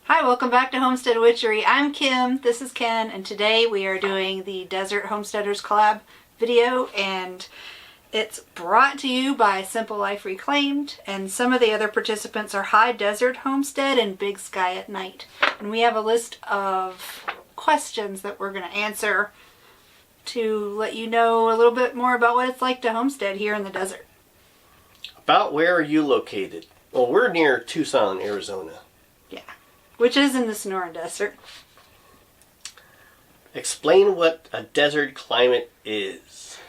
Hi, welcome back to Homestead Witchery. I'm Kim, this is Ken, and today we are doing the Desert Homesteaders collab video, and it's brought to you by Simple Life Reclaimed, and some of the other participants are High Desert Homestead and Big Sky at Night. And we have a list of questions that we're going to answer to let you know a little bit more about what it's like to homestead here in the desert. About where are you located? Well, we're near Tucson, Arizona. Yeah, which is in the Sonoran Desert. Explain what a desert climate is.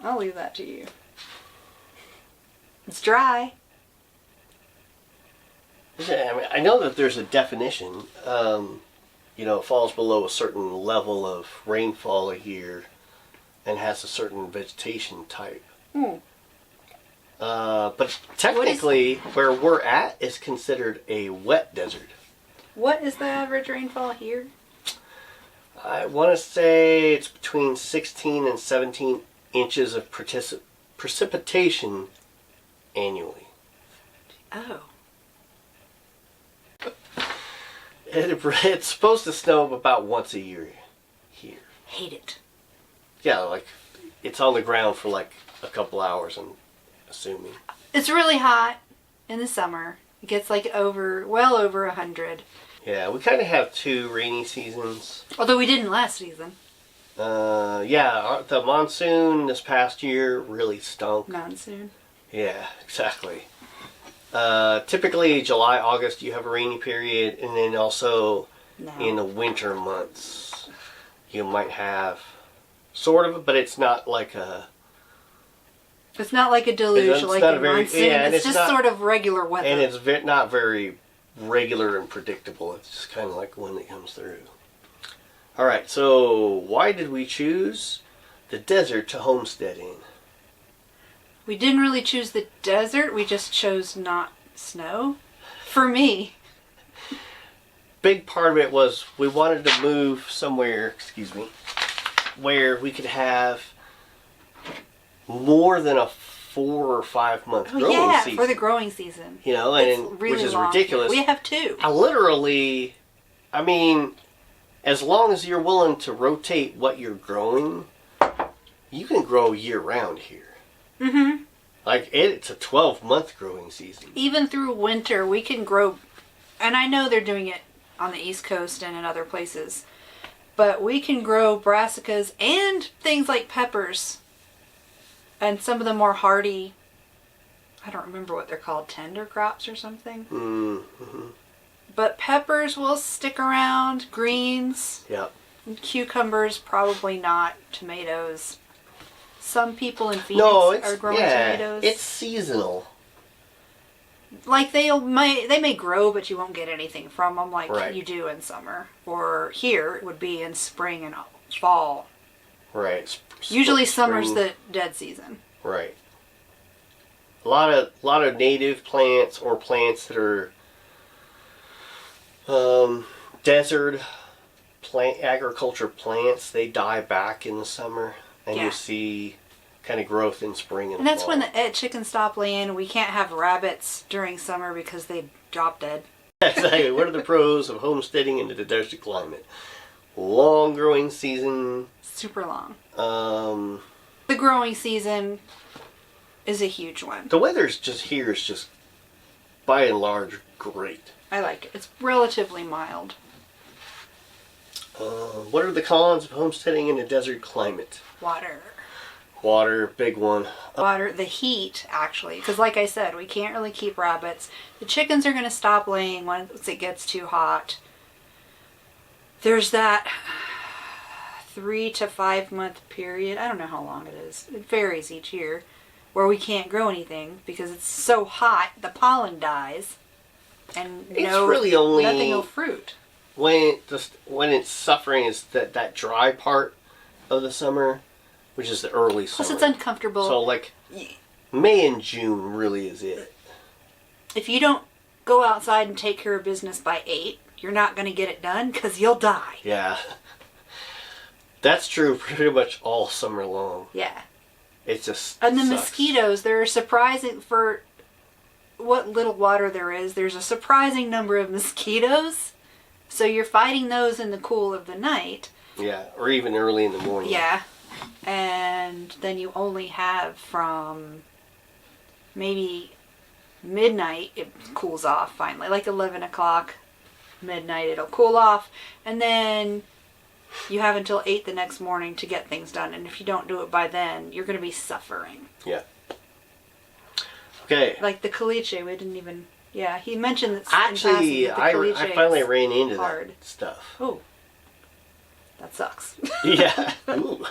I'll leave that to you. It's dry. I mean, I know that there's a definition. It falls below a certain level of rainfall a year and has a certain vegetation type. But technically, where we're at is considered a wet desert. What is the average rainfall here? I want to say it's between 16 and 17 inches of precipitation annually. Oh. It's supposed to snow about once a year here. Hate it. Yeah, like it's on the ground for like a couple hours, I'm assuming. It's really hot in the summer. It gets like well over 100. Yeah, we kind of have two rainy seasons. Although we didn't last season. The monsoon this past year really stunk. Monsoon. Yeah, exactly. Typically July, August you have a rainy period, and then also in the winter months you might have sort of, but it's not like a... It's not like a deluge like a monsoon. Yeah, it's just not, sort of regular weather. And it's not very regular and predictable. It's just kind of like one that comes through. Alright, so why did we choose the desert to homestead in? We didn't really choose the desert. We just chose not snow. For me. Big part of it was we wanted to move somewhere, where we could have more than a 4 or 5 month growing season. For the growing season. And really which is long. ridiculous. We have 2. As long as you're willing to rotate what you're growing, you can grow year round here. Mm-hmm. Like it's a 12-month growing season. Even through winter, we can grow, and I know they're doing it on the East Coast and in other places, but we can grow brassicas and things like peppers and some of the more hardy, I don't remember what they're called, tender crops or something. Mm-hmm. But peppers will stick around, greens, yep. And cucumbers, probably not, tomatoes. Some people in Phoenix are growing tomatoes. It's seasonal. Like they may grow, but you won't get anything from them like you do in summer. Or here, it would be in spring and fall. Right. Usually summer's the dead season. Right. A lot of native plants or plants that are desert agriculture plants, they die back in the summer. And you see kind of growth in spring and that's fall. when the chickens stop laying. We can't have rabbits during summer because they drop dead. Exactly. What are the pros of homesteading in the desert climate? Long growing season. Super long. The growing season is a huge one. The weather's just by and large great. I like it. It's relatively mild. What are the cons of homesteading in a desert climate? Water, big one. Water, the heat, actually. Because like I said, we can't really keep rabbits. The chickens are going to stop laying once it gets too hot. There's that 3 to 5 month period. I don't know how long it is. It varies each year. Where we can't grow anything because it's so hot, the pollen dies. And nothing will fruit. When it's suffering is that dry part of the summer, which is the early summer. Plus it's uncomfortable. So like May and June really is it. If you don't go outside and take care of business by 8, you're not going to get it done because you'll die. Yeah. That's true pretty much all summer long. Yeah. It just And the sucks. mosquitoes, they're surprising for what little water there is, there's a surprising number of mosquitoes. So you're fighting those in the cool of the night. Yeah, or even early in the morning. Yeah. And then you only have from maybe midnight, it cools off finally. Like 11 o'clock, midnight, it'll cool off. And then you have until 8 the next morning to get things done. And if you don't do it by then, you're going to be suffering. Yeah. Okay. Like the caliche, we didn't even... Yeah, he mentioned that. Actually, I finally ran into hard. that stuff. Oh. That sucks. Yeah. Ooh.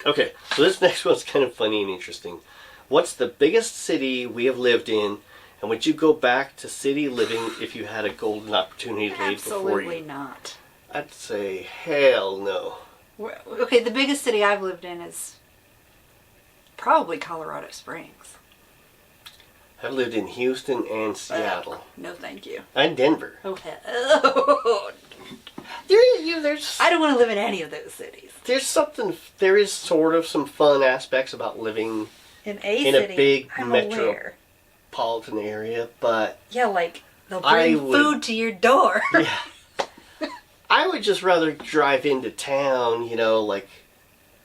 Okay, so this next one's kind of funny and interesting. What's the biggest city we have lived in, and would you go back to city living if you had a golden opportunity laid before you? Absolutely not. I'd say hell no. Okay, the biggest city I've lived in is probably Colorado Springs. I've lived in Houston and Seattle. No, thank you. And Denver. Oh, hell. There's I don't want to live in any of those cities. There is sort of some fun aspects about living in a city, big I'm aware. metropolitan area, but... Yeah, like, they'll bring food to your door. Yeah. I would just rather drive into town, like,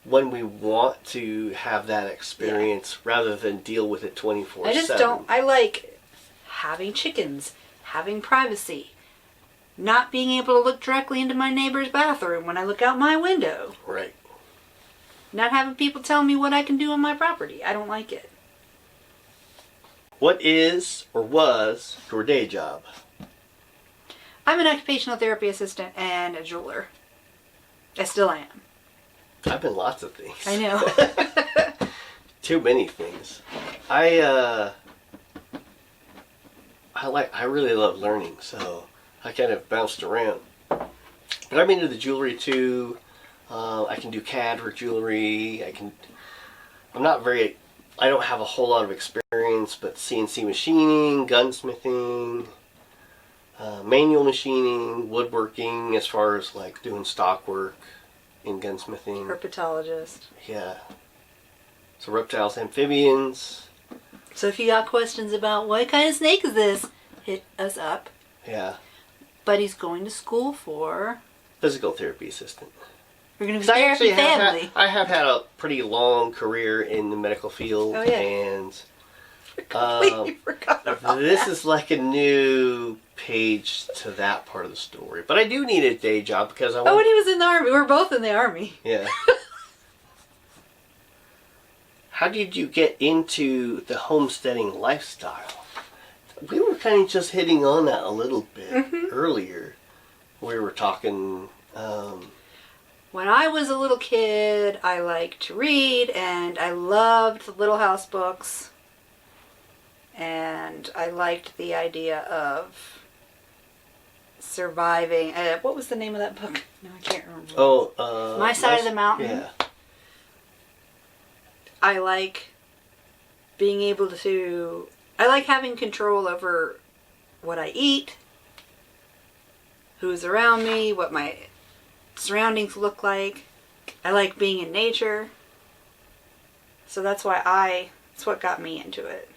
when we want to have that experience, rather than deal with it 24/7. I just don't... I like having chickens, having privacy, not being able to look directly into my neighbor's bathroom when I look out my window. Right. Not having people tell me what I can do on my property. I don't like it. What is or was your day job? I'm an occupational therapy assistant and a jeweler. I still am. I've been lots of things. I know. Too many things. I really love learning, so I kind of bounced around. But I'm into the jewelry too. I can do CAD for jewelry. I don't have a whole lot of experience, but CNC machining, gunsmithing, manual machining, woodworking, as far as like doing stock work in gunsmithing. Herpetologist. Yeah. So reptiles, amphibians. So if you got questions about what kind of snake is this, hit us up. Yeah. But he's going to school for... Physical therapy assistant. We're going to be therapy family. I have had a pretty long career in the medical field. Oh, yeah. And completely forgot about this that. is like a new page to that part of the story. But I do need a day job because I want... Oh, when he was in the Army. We're both in the Army. Yeah. How did you get into the homesteading lifestyle? We were kind of just hitting on that a little bit earlier. We were talking... When I was a little kid, I liked to read, and I loved the Little House books. And I liked the idea of surviving. What was the name of that book? No, I can't remember. Oh, My Side of the Mountain. Yeah. I like being able to... I like having control over what I eat, who's around me, what my surroundings look like. I like being in nature. So that's why it's what got me into it.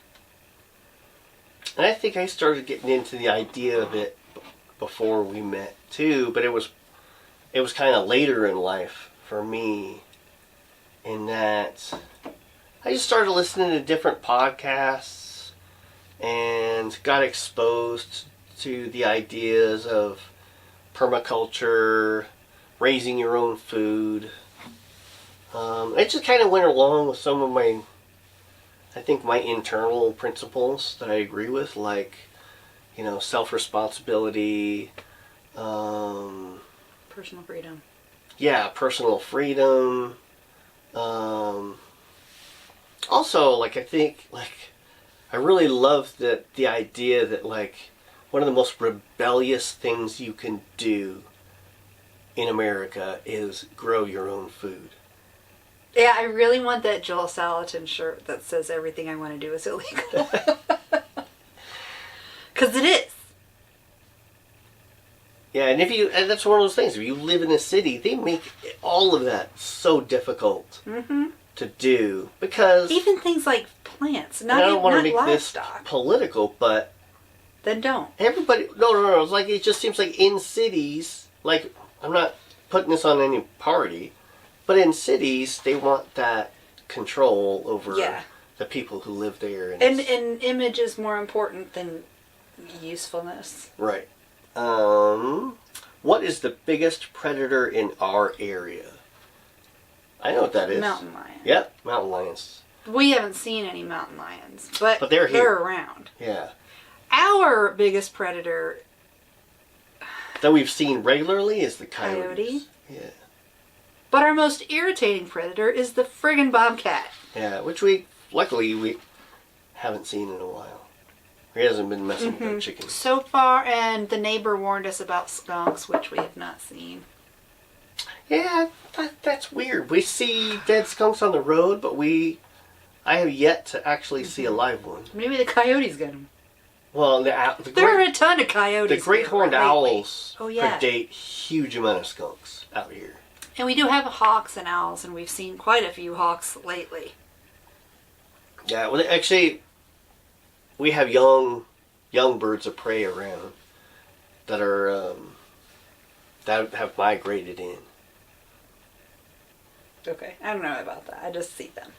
And I think I started getting into the idea of it before we met too, but it was kind of later in life for me, in that I just started listening to different podcasts and got exposed to the ideas of permaculture, raising your own food. It just kind of went along with some of my internal principles that I agree with, like, self-responsibility. Personal freedom. Yeah, personal freedom. Also, I really love the idea that, one of the most rebellious things you can do in America is grow your own food. Yeah, I really want that Joel Salatin shirt that says everything I want to do is illegal. Because it is. Yeah, and that's one of those things. If you live in a city, they make all of that so difficult. Mm-hmm. to do because even things like plants, I don't want to make livestock. this political, but then don't. Everybody, no. It's like it just seems like in cities, like I'm not putting this on any party, but in cities they want that control over the people who live there, and image is more important than usefulness. Right. What is the biggest predator in our area? I know what that is. Mountain lions. Yep, mountain lions. We haven't seen any mountain lions, but they're here. They're around. Yeah. Our biggest predator that we've seen regularly is the coyotes. Coyote. Yeah. But our most irritating predator is the friggin' bobcat. Yeah, which we luckily haven't seen in a while. He hasn't been messing with our chickens. So far, and the neighbor warned us about skunks, which we have not seen. Yeah, that's weird. We see dead skunks on the road, but I have yet to actually see a live one. Maybe the coyotes get them. Well, there are a ton of coyotes. The great horned owls predate huge amount of skunks out here. And we do have hawks and owls, and we've seen quite a few hawks lately. Yeah, well, actually, we have young birds of prey around that are that have migrated in. Okay, I don't know about that. I just see them.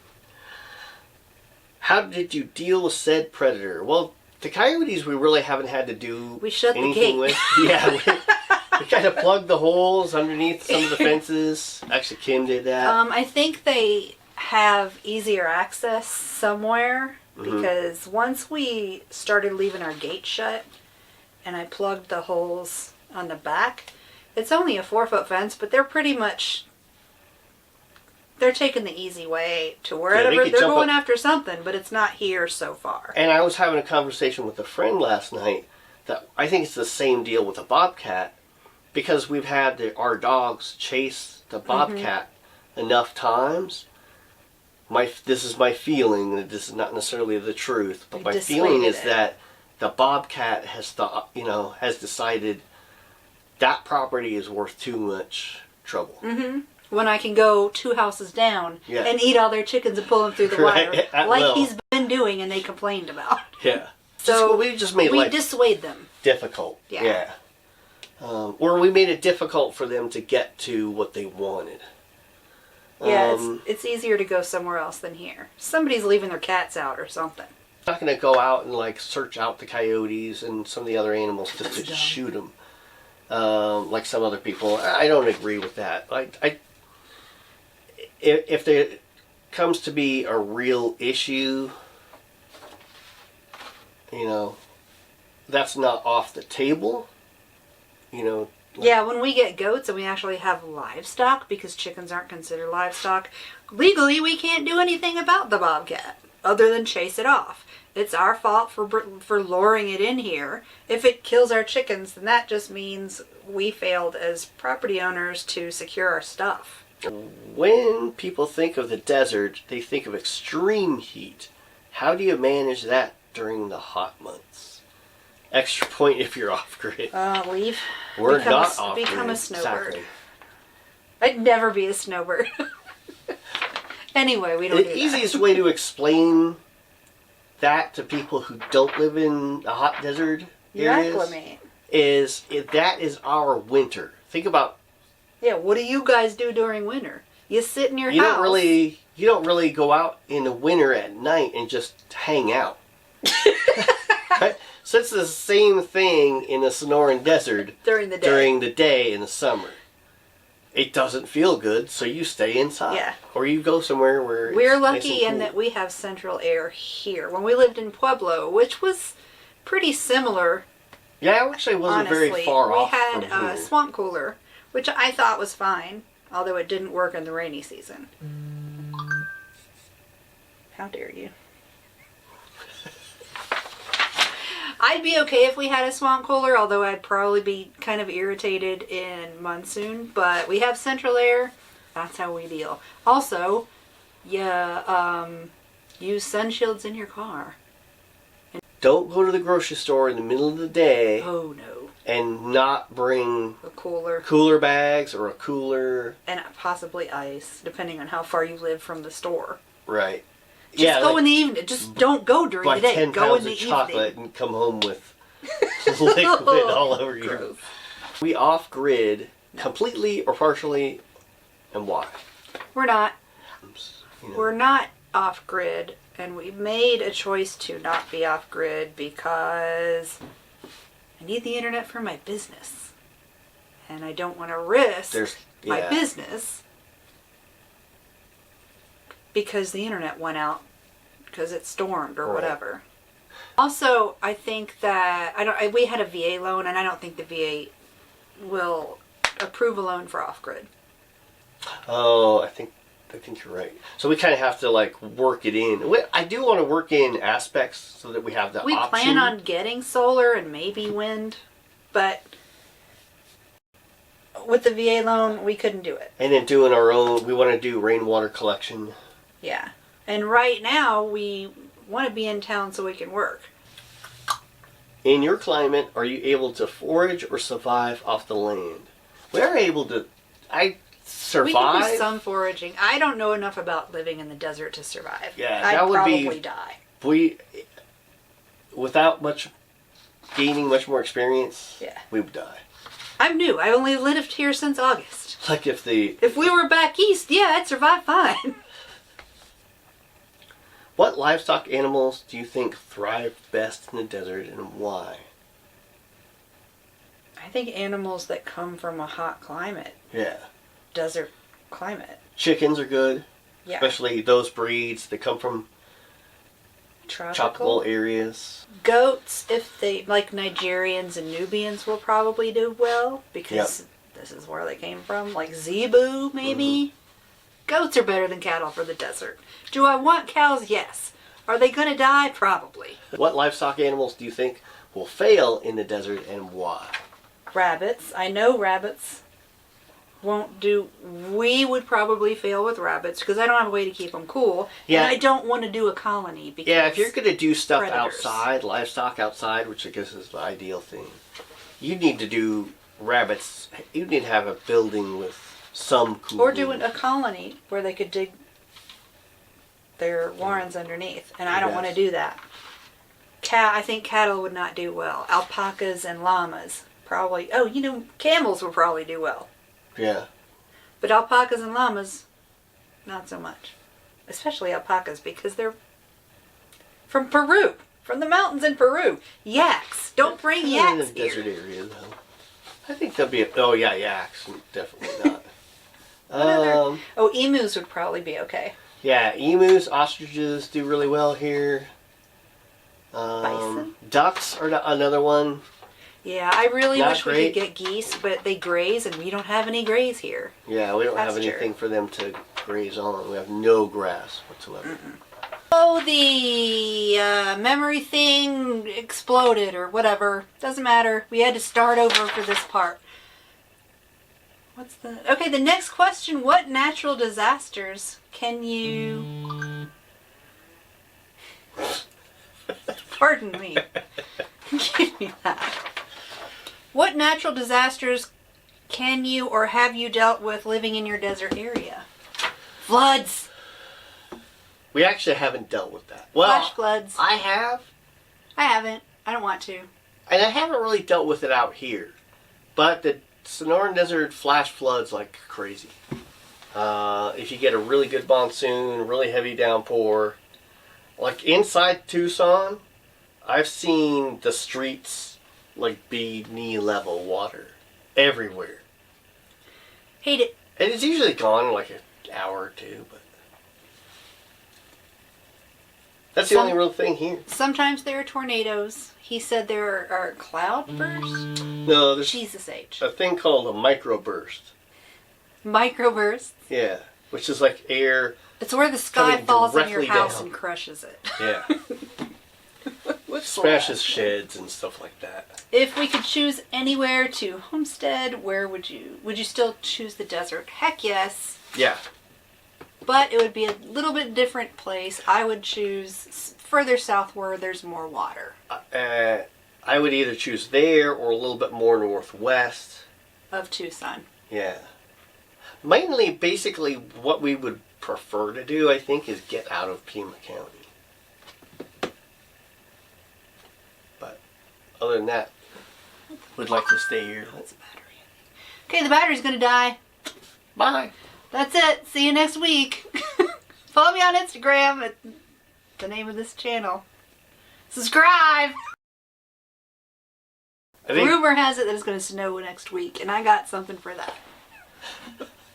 How did you deal with said predator? Well, the coyotes we really haven't had to do anything with. Yeah, we kind of plugged the holes underneath some of the fences. Actually, Kim did that. I think they have easier access somewhere because once we started leaving our gate shut and I plugged the holes on the back, it's only a 4-foot fence, but they're pretty much... They're taking the easy way to wherever. They're going after something, but it's not here so far. And I was having a conversation with a friend last night that I think it's the same deal with a bobcat because we've had our dogs chase the bobcat enough times. This is my feeling, that this is not necessarily the truth, but my feeling is that the bobcat has decided that property is worth too much trouble. When I can go 2 houses down and eat all their chickens and pull them through the wire, like he's been doing and they complained about. Yeah. So we just made dissuade them. Difficult. Yeah. Or we made it difficult for them to get to what they wanted. Yeah, it's easier to go somewhere else than here. Somebody's leaving their cats out or something. I'm not going to go out and search out the coyotes and some of the other animals just to shoot them. Like some other people. I don't agree with that. If there comes to be a real issue, that's not off the table. Yeah, when we get goats and we actually have livestock, because chickens aren't considered livestock, legally we can't do anything about the bobcat other than chase it off. It's our fault for luring it in here. If it kills our chickens, then that just means we failed as property owners to secure our stuff. When people think of the desert, they think of extreme heat. How do you manage that during the hot months? Extra point if you're off grid. Leave. We're not off grid. Become a snowbird. Exactly. I'd never be a snowbird. Anyway, we don't do that. The easiest way to explain that to people who don't live in the hot desert areas is that is our winter. Think about. Yeah, what do you guys do during winter? You sit in your house. You don't really go out in the winter at night and just hang out. Right? So it's the same thing in the Sonoran Desert during the day in the summer. It doesn't feel good, so you stay inside. Yeah. Or you go somewhere where we're lucky nice and cool. in that we have central air here. When we lived in Pueblo, which was pretty similar. Yeah, actually wasn't very far off. We had a swamp cooler, which I thought was fine, although it didn't work in the rainy season. How dare you? I'd be okay if we had a swamp cooler, although I'd probably be kind of irritated in monsoon. But we have central air. That's how we deal. Also, use sun shields in your car. Don't go to the grocery store in the middle of the day. Oh, no. and not bring A cooler. cooler bags or a cooler. And possibly ice, depending on how far you live from the store. Right. Just go in the evening. Just don't go during the day. 10 Go pounds in the of chocolate evening. and come home with liquid all over you. Gross. We off-grid completely or partially, and why? We're not. You know. We're not off-grid, and we made a choice to not be off-grid because I need the internet for my business. And I don't want to risk my business because the internet went out because it stormed or whatever. Also, I think that we had a VA loan, and I don't think the VA will approve a loan for off-grid. Oh, I think you're right. So we kind of have to like work it in. I do want to work in aspects so that we have the option. We plan on getting solar and maybe wind, but with the VA loan, we couldn't do it. And then doing our own, we want to do rainwater collection. Yeah. And right now, we want to be in town so we can work. In your climate, are you able to forage or survive off the land? We are able to. Survive. We can do some foraging. I don't know enough about living in the desert to survive. Yeah, I'd that would probably die. Without gaining much more experience, we would die. I'm new. I only lived here since August. Like if we were back east, I'd survive fine. What livestock animals do you think thrive best in the desert and why? I think animals that come from a hot climate. Yeah. Desert climate. Chickens are good. Yeah. Especially those breeds that come from tropical areas. Goats, if they, like Nigerians and Nubians, will probably do well because this is where they came from. Like zebu, maybe. Goats are better than cattle for the desert. Do I want cows? Yes. Are they going to die? Probably. What livestock animals do you think will fail in the desert and why? Rabbits. I know rabbits won't do. We would probably fail with rabbits because I don't have a way to keep them cool. Yeah. And I don't want to do a colony because if you're going to do stuff predators. outside, livestock outside, which I guess is the ideal thing, you need to do rabbits. You need to have a building with some cooling. Or doing a colony where they could dig their warrens underneath. And I don't want to do that. I think cattle would not do well. Alpacas and llamas probably. Oh, camels would probably do well. Yeah. But alpacas and llamas, not so much. Especially alpacas because they're from Peru. From the mountains in Peru. Yaks. Don't bring yaks in the here. desert area, though. I think there'll be yaks. Definitely not. Emus would probably be okay. Yeah, emus, ostriches do really well here. Bison? Ducks are another one. Yeah, I really Not wish we could get geese, but they graze, and we don't have any graze here. Yeah, we don't have anything for them to graze on. We have no grass whatsoever. Mm-mm. Oh, the memory thing exploded or whatever. Doesn't matter. We had to start over for this part. Okay, the next question. What natural disasters can you... Pardon me. Give me that. What natural disasters can you or have you dealt with living in your desert area? Floods. We actually haven't dealt with that. Well, Flash floods. I have. I haven't. I don't want to. And I haven't really dealt with it out here. But the Sonoran Desert flash floods like crazy. If you get a really good monsoon, really heavy downpour. Like inside Tucson, I've seen the streets like be knee level water everywhere. Hate it. And it's usually gone in like an hour or two, but that's the only real thing here. Sometimes there are tornadoes. He said there are cloud bursts. No, there's Jesus H. a thing called a microburst. Microbursts. Yeah, which is like air. It's where the sky coming falls on your directly house down. and crushes it. Yeah. What's Smashes sheds and stuff like that. If we could choose anywhere to homestead, where would you? Would you still choose the desert? Heck yes. Yeah. But it would be a little bit different place. I would choose further south where there's more water. I would either choose there or a little bit more northwest. Of Tucson. Yeah. Mainly, basically, what we would prefer to do, I think, is get out of Pima County. But other than that, we'd like to stay here. That's a battery. Okay, the battery's gonna die. Bye. That's it. See you next week. Follow me on Instagram at the name of this channel. Subscribe! Rumor has it that it's going to snow next week, and I got something for that.